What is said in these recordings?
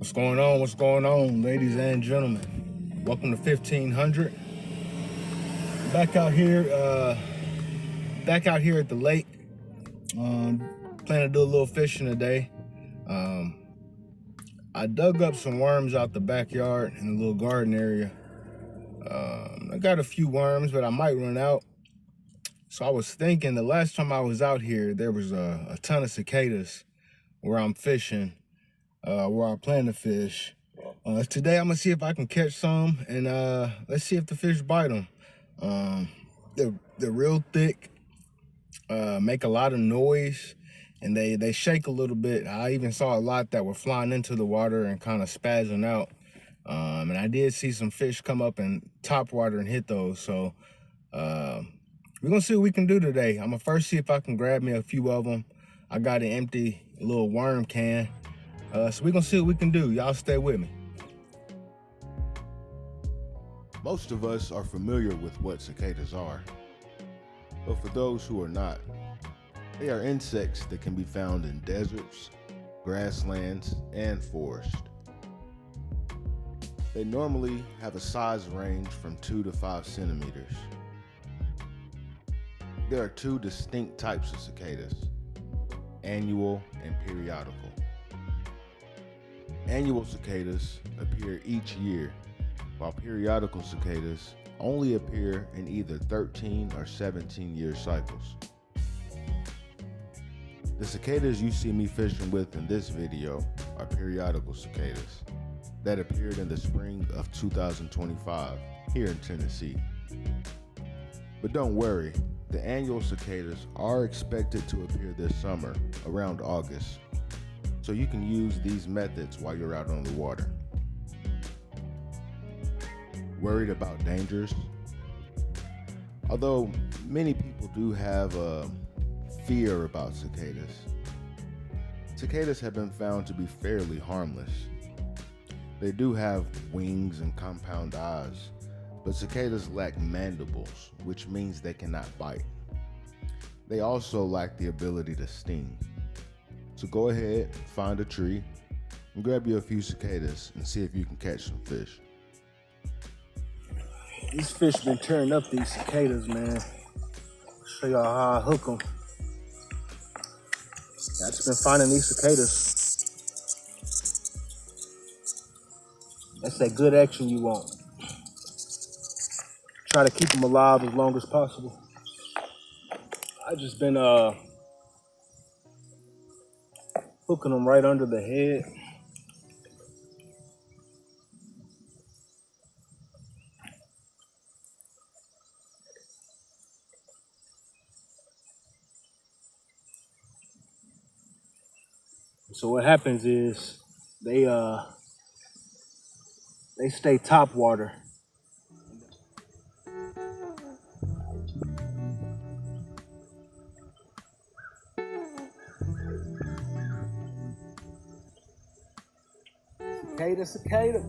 What's going on? What's going on, ladies and gentlemen? Welcome to 1500. Back out here at the lake. Planning to do a little fishing today. I dug up some worms out the backyard in the little garden area. I got a few worms, but I might run out. So I was thinking the last time I was out here, there was a ton of cicadas where I'm fishing, where I plan to fish. Today I'm gonna see if I can catch some, and let's see if the fish bite them. They're real thick, make a lot of noise, and they shake a little bit. I even saw a lot that were flying into the water and kind of spazzing out. And I did see some fish come up and top water and hit those. So we're gonna see what we can do today. I'm gonna first see if I can grab me a few of them. I got an empty little worm can. So we're gonna see what we can do. Y'all stay with me. Most of us are familiar with what cicadas are, but for those who are not, they are insects that can be found in deserts, grasslands, and forest. They normally have a size range from 2 to 5 centimeters. There are two distinct types of cicadas, annual and periodical. Annual cicadas appear each year, while periodical cicadas only appear in either 13 or 17-year cycles. The cicadas you see me fishing with in this video are periodical cicadas that appeared in the spring of 2025 here in Tennessee. But don't worry, the annual cicadas are expected to appear this summer around August, so you can use these methods while you're out on the water. Worried about dangers? Although many people do have a fear about cicadas, cicadas have been found to be fairly harmless. They do have wings and compound eyes, but cicadas lack mandibles, which means they cannot bite. They also lack the ability to sting. So go ahead, find a tree, and grab you a few cicadas and see if you can catch some fish. These fish been tearing up these cicadas, man. Show y'all how I hook them. I just been finding these cicadas. That's that good action you want. Try to keep them alive as long as possible. I just been hooking them right under the head. So what happens is they stay top water. Cicada.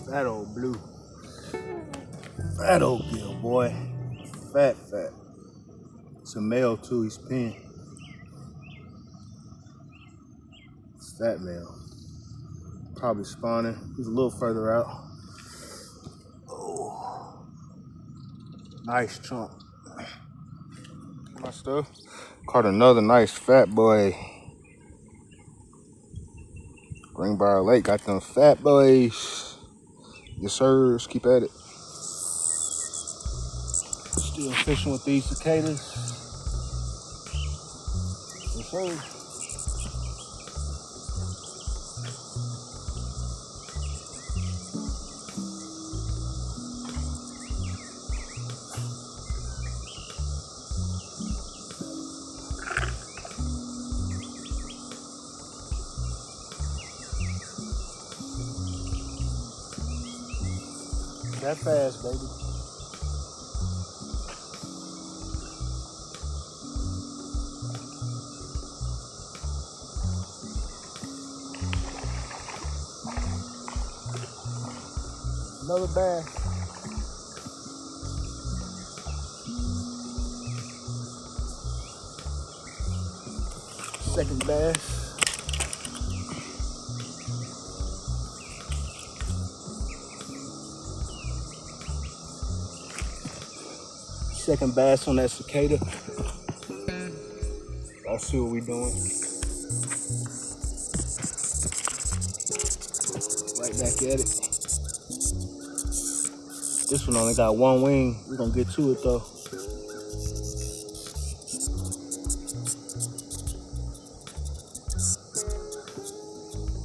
Fat old blue. Fat old gill, boy. Fat. It's a male too, he's pink. It's that male. Probably spawning. He's a little further out. Oh. Nice chunk. My stuff. Caught another nice fat boy. Greenbrier Lake got them fat boys. Yes, sir. Keep at it. Still fishing with these cicadas. Yes, sir. That fast, baby. Another bass. Second bass. Second bass on that cicada. I'll see what we doing. Right back at it. This one only got one wing. We're gonna get to it though.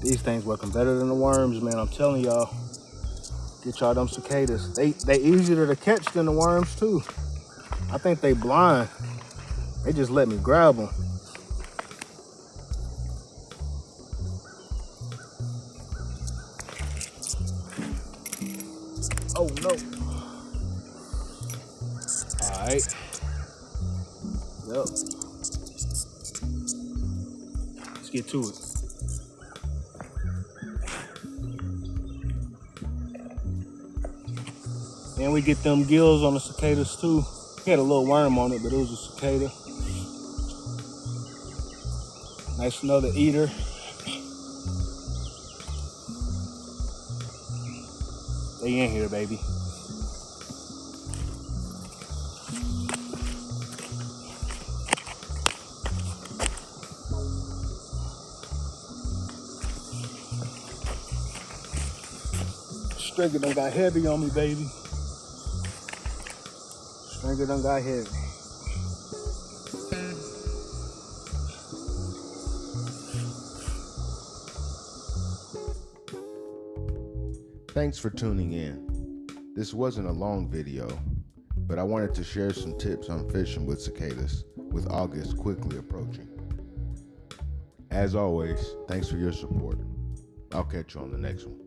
These things working better than the worms, man. I'm telling y'all. Get y'all them cicadas. They easier to catch than the worms too. I think they blind. They just let me grab them. Oh no. All right. Yep. Let's get to it. And we get them gills on the cicadas too. He had a little worm on it, but it was a cicada. Nice another eater. They in here, baby. Stringer done got heavy on me, baby. Stringer done got heavy. Thanks for tuning in. This wasn't a long video, but I wanted to share some tips on fishing with cicadas with August quickly approaching. As always, thanks for your support. I'll catch you on the next one.